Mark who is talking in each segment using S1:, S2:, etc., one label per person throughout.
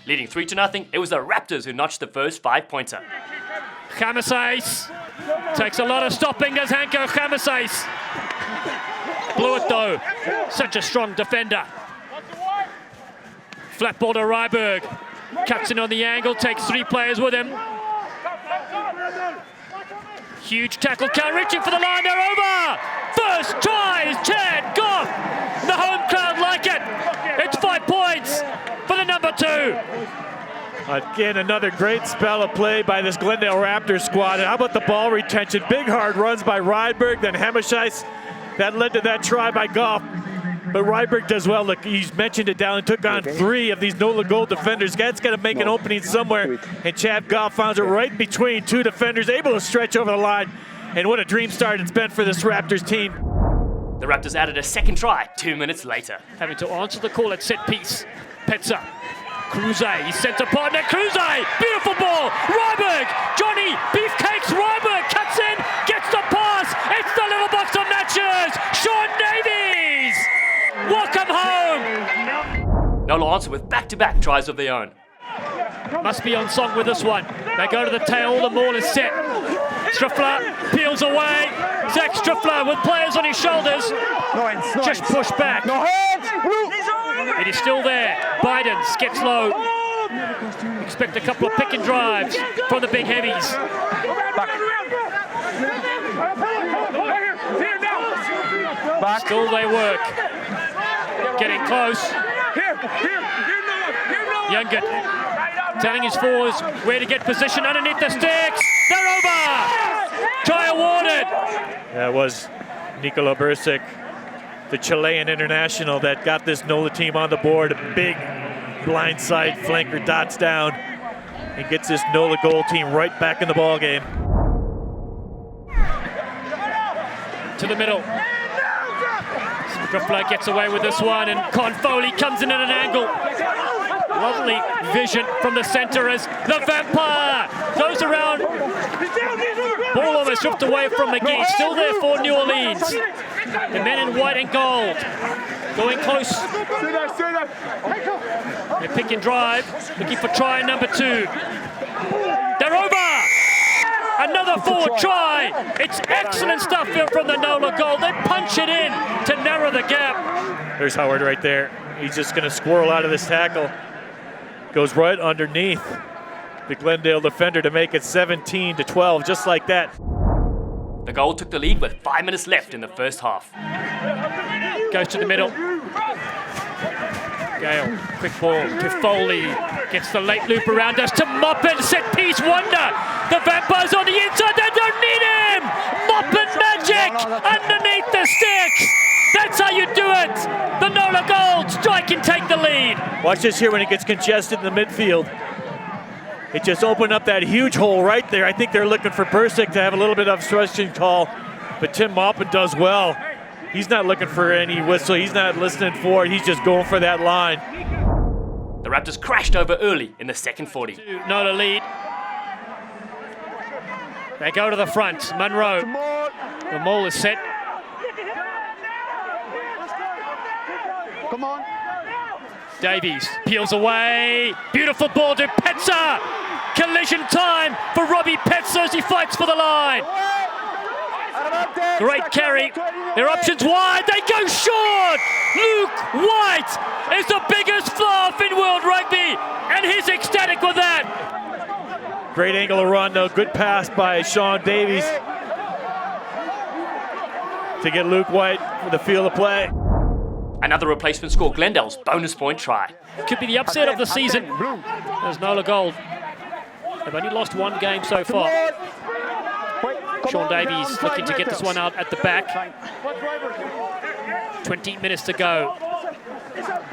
S1: Leading 3-0, it was the Raptors who notched the first 5-pointer.
S2: Chamasais takes a lot of stopping, does Hanko Chamasais. Blew it though, such a strong defender. Flat ball to Ryberg, cuts in on the angle, takes 3 players with him. Huge tackle, count reaching for the line, they're over! First try is Chad Goff! The home crowd like it! It's 5 points for the number 2.
S3: Again, another great spell of play by this Glendale Raptors squad. And how about the ball retention? Big hard runs by Ryberg, then Hemishais. That led to that try by Goff. But Ryberg does well. Look, he's mentioned it, Dallen took on 3 of these NOLA goal defenders. That's got to make an opening somewhere. And Chad Goff finds it right between 2 defenders, able to stretch over the line. And what a dream start it's been for this Raptors team.
S1: The Raptors added a second try 2 minutes later.
S2: Having to answer the call at set piece. Petsa. Cruze, he sent a partner, Cruze, beautiful ball, Ryberg, Johnny, beefcakes, Ryberg, cuts in, gets the pass, it's the little box of matches, Sean Davies, welcome home.
S1: NOLA answered with back-to-back tries of their own.
S2: Must be on song with this one, they go to the tail, the maul is set, Striffler peels away, Zach Striffler with players on his shoulders, just push back. It is still there. Bidens gets low. Expect a couple of pick and drives from the big heavies. Still they work. Getting close. Youngert telling his forwards where to get position underneath the sticks. They're over. Try awarded.
S3: That was Nikola Bursic, the Chilean international that got this NOLA team on the board. A big blindside flanker dots down and gets this NOLA goal team right back in the ball game.
S2: To the middle. Striffler gets away with this one and Con Foley comes in at an angle. Lovely vision from the center as the Vampire goes around. Ball almost ripped away from McGee. Still there for New Orleans. The men in white and gold going close. They pick and drive, looking for try number 2. They're over. Another forward try. It's excellent stuff from the NOLA goal. They punch it in to narrow the gap.
S3: There's Howard right there. He's just going to squirrel out of this tackle. Goes right underneath the Glendale defender to make it 17-12, just like that.
S1: The goal took the lead with 5 minutes left in the first half.
S2: Goes to the middle. Gale, quick ball to Foley. Gets the late loop around us to Moppin, set piece wonder. The Vampires on the inside, they don't need him! Moppin magic underneath the sticks. That's how you do it. The NOLA gold strike and take the lead.
S3: Watch this here when it gets congested in the midfield. It just opened up that huge hole right there. I think they're looking for Bursic to have a little bit of obstruction call, but Tim Moppin does well. He's not looking for any whistle. He's not listening for it. He's just going for that line.
S1: The Raptors crashed over early in the second 40.
S2: NOLA lead. They go to the front. Munro. The maul is set.
S4: Come on.
S2: Davies peels away. Beautiful ball to Petsa. Collision time for Robbie Petsa as he fights for the line. Great carry. Their options wide. They go short. Luke White is the biggest fluff in World Rugby, and he's ecstatic with that.
S3: Great angle of run, though. Good pass by Sean Davies to get Luke White for the field of play.
S1: Another replacement scored Glendale's bonus point try.
S2: Could be the upset of the season. There's NOLA gold. They've only lost 1 game so far. Sean Davies looking to get this one out at the back. 20 minutes to go.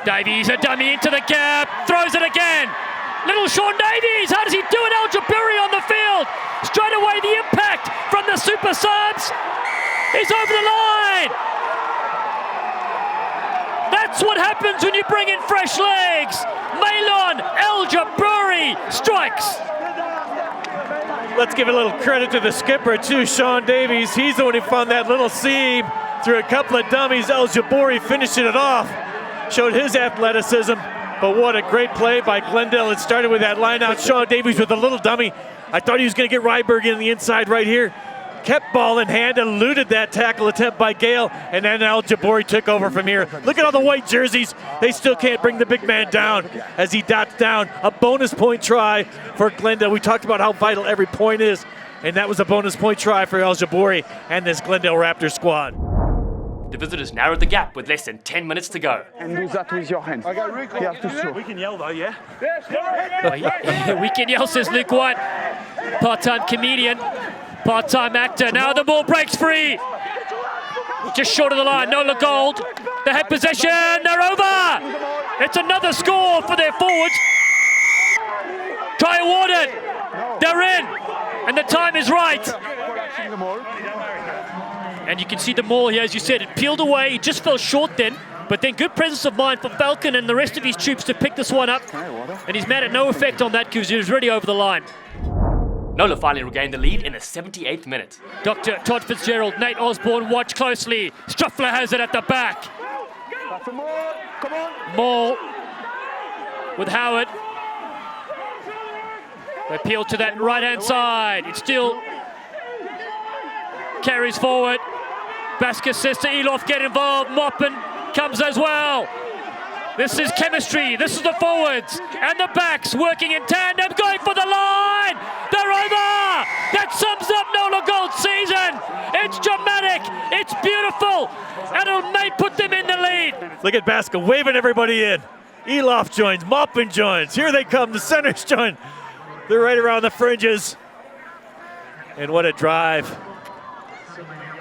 S2: Davies, a dummy into the gap, throws it again. Little Sean Davies, how does he do it? Al Jaburi on the field. Straight away the impact from the super subs. He's over the line. That's what happens when you bring in fresh legs. Malon El Jaburi strikes.
S3: Let's give a little credit to the skipper too, Sean Davies. He's the one who found that little seam through a couple of dummies. El Jaburi finishing it off. Showed his athleticism. But what a great play by Glendale. It started with that line out. Sean Davies with a little dummy. I thought he was going to get Rydberg in the inside right here. Kept ball in hand, eluded that tackle attempt by Gale, and then Al Jabori took over from here. Look at all the white jerseys. They still can't bring the big man down as he dots down. A bonus point try for Glendale. We talked about how vital every point is, and that was a bonus point try for Al Jabori and this Glendale Raptors squad.
S1: The visitors narrowed the gap with less than 10 minutes to go.
S4: And do that with your hand. You have to throw.
S3: We can yell though, yeah?
S2: Oh, yeah. We can yell, says Luke White. Part-time comedian, part-time actor. Now the ball breaks free. Just short of the line, Nola Gold. They had possession, they're over. It's another score for their forwards. Try awarded. They're in, and the time is right. And you can see the maul here, as you said, it peeled away. He just fell short then, but then good presence of mind for Falcon and the rest of his troops to pick this one up. And he's mad at no effect on that because he was already over the line.
S1: Nola finally regained the lead in the 78th minute.
S2: Dr. Todd Fitzgerald, Nate Osborne, watch closely. Struffler has it at the back. Maul with Howard. They peel to that right-hand side. It still carries forward. Basker says to Elof, get involved. Moppin comes as well. This is chemistry. This is the forwards and the backs working in tandem, going for the line. They're over. That sums up Nola Gold's season. It's dramatic. It's beautiful. And it may put them in the lead.
S3: Look at Basker waving everybody in. Elof joins, Moppin joins. Here they come, the centers join. They're right around the fringes. And what a drive.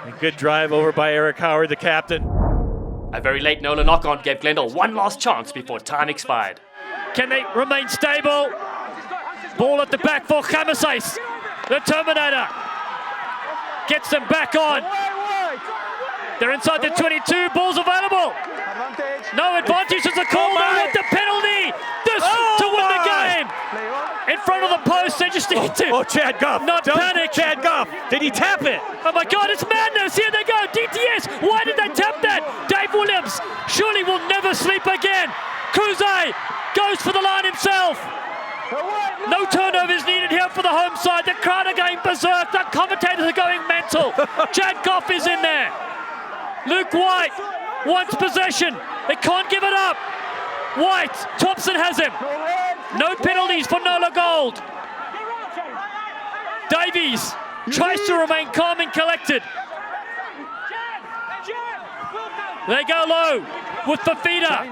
S3: A good drive over by Eric Howard, the captain.
S1: A very late Nola knock-on gave Glendale one last chance before time expired.
S2: Can they remain stable? Ball at the back for Khamasais. The Terminator gets them back on. They're inside the 22. Ball's available. No advantage as a call. They get the penalty. This to win the game. In front of the post, they just need to.
S3: Oh, Chad Goff.
S2: Not panic.
S3: Chad Goff. Did he tap it?
S2: Oh my God, it's madness. Here they go. DTS. Why did they tap that? Dave Williams surely will never sleep again. Kuze goes for the line himself. No turnovers needed here for the home side. The crowd are going berserk. The commentators are going mental. Chad Goff is in there. Luke White wants possession. They can't give it up. White, Thompson has him. No penalties for Nola Gold. Davies tries to remain calm and collected. They go low with Fafita.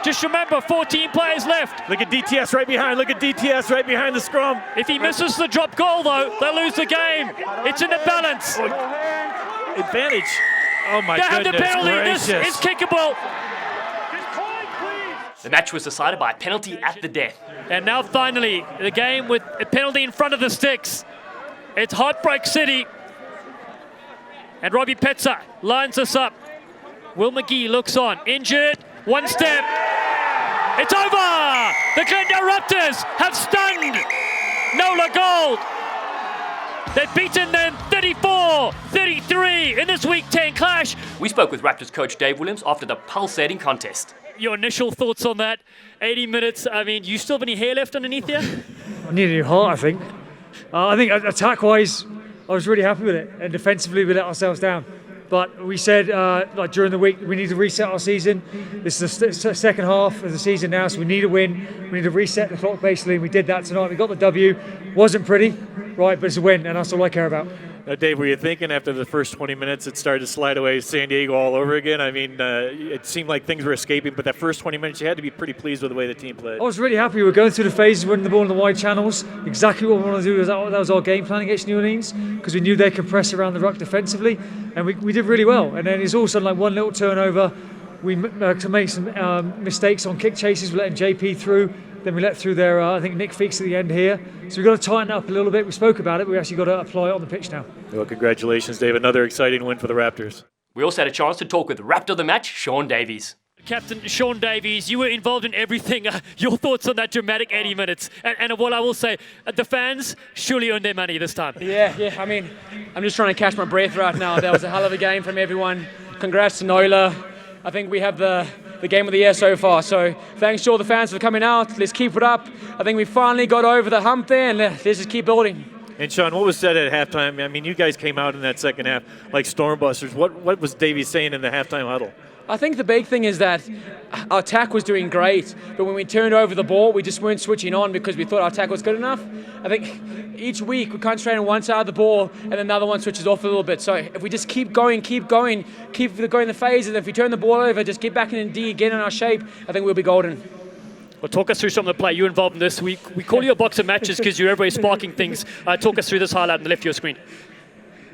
S2: Just remember, 14 players left.
S3: Look at DTS right behind. Look at DTS right behind the scrum.
S2: If he misses the drop goal, though, they lose the game. It's in the balance.
S3: Advantage. Oh my
S2: they
S3: goodness
S2: have the penalty.
S3: gracious.
S2: This is kickable.
S1: The match was decided by a penalty at the death.
S2: And now finally, the game with a penalty in front of the sticks. It's Heartbreak City. And Robbie Petzer lines us up. Will McGee looks on. Injured. One step. It's over. The Glendale Raptors have stunned Nola Gold. They've beaten them 34-33 in this Week 10 clash.
S1: We spoke with Raptors coach Dave Williams after the pulsating contest.
S2: Your initial thoughts on that? 80 minutes. I mean, you still have any hair left underneath you?
S5: I need a new heart, I think. I think attack-wise, I was really happy with it. And defensively, we let ourselves down. But we said like during the week, we need to reset our season. This is the second half of the season now, so we need a win. We need to reset the clock, basically. We did that tonight. We got the W. Wasn't pretty, right, but it's a win, and that's all I care about.
S3: Now, Dave, were you thinking after the first 20 minutes it started to slide away San Diego all over again? I mean, it seemed like things were escaping, but that first 20 minutes you had to be pretty pleased with the way the team played.
S5: I was really happy. We were going through the phases, winning the ball in the wide channels. Exactly what we wanted to do. That was our game plan against New Orleans, because we knew they could press around the ruck defensively, and we did really well. And then it's also like one little turnover. We to make some mistakes on kick chases. We're letting JP through. Then we let through their, I think, Nick Feeks at the end here. So we've got to tighten up a little bit. We spoke about it, but we actually got to apply it on the pitch now.
S3: Well, congratulations, Dave. Another exciting win for the Raptors.
S1: We also had a chance to talk with Raptor of the match, Sean Davies.
S2: Captain Sean Davies, you were involved in everything. Your thoughts on that dramatic 80 minutes? And what I will say, the fans surely earned their money this time.
S6: Yeah. I mean, I'm just trying to catch my breath right now. That was a hell of a game from everyone. Congrats to Nola. I think we have the the game of the year so far. So thanks to all the fans for coming out. Let's keep it up. I think we finally got over the hump there, and let's just keep building.
S3: And Sean, what was said at halftime? I mean, you guys came out in that second half like stormbusters. What was Davey saying in the halftime huddle?
S6: I think the big thing is that our attack was doing great, but when we turned over the ball, we just weren't switching on because we thought our attack was good enough. I think each week we concentrate on one side of the ball and another one switches off a little bit. So if we just keep going the phases, and if we turn the ball over, just get back in D, get in our shape, I think we'll be golden.
S2: Well, talk us through some of the play you involved in this week. We call you a box of matches because you're everywhere sparking things. Talk us through this highlight on the left of your screen.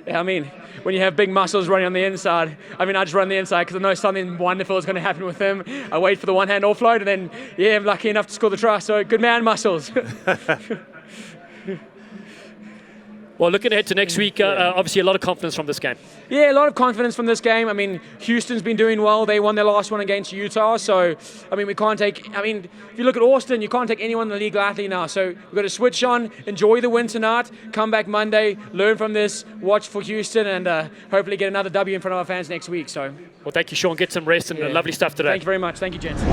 S6: Yeah, I mean, when you have big muscles running on the inside, I just run the inside because I know something wonderful is going to happen with him. I wait for the one-hand offload, and then, yeah, I'm lucky enough to score the try. So good man, muscles.
S2: Well, looking ahead to next week, obviously a lot of confidence from this game.
S6: Yeah, a lot of confidence from this game. I mean, Houston's been doing well. They won their last one against Utah. So, I mean, if you look at Austin, you can't take anyone in the league lightly now. So we've got to switch on, enjoy the win tonight, come back Monday, learn from this, watch for Houston, and hopefully get another W in front of our fans next week. So,
S2: well, thank you, Sean. Get some rest and lovely stuff today.
S6: Thank you very much. Thank you, gents.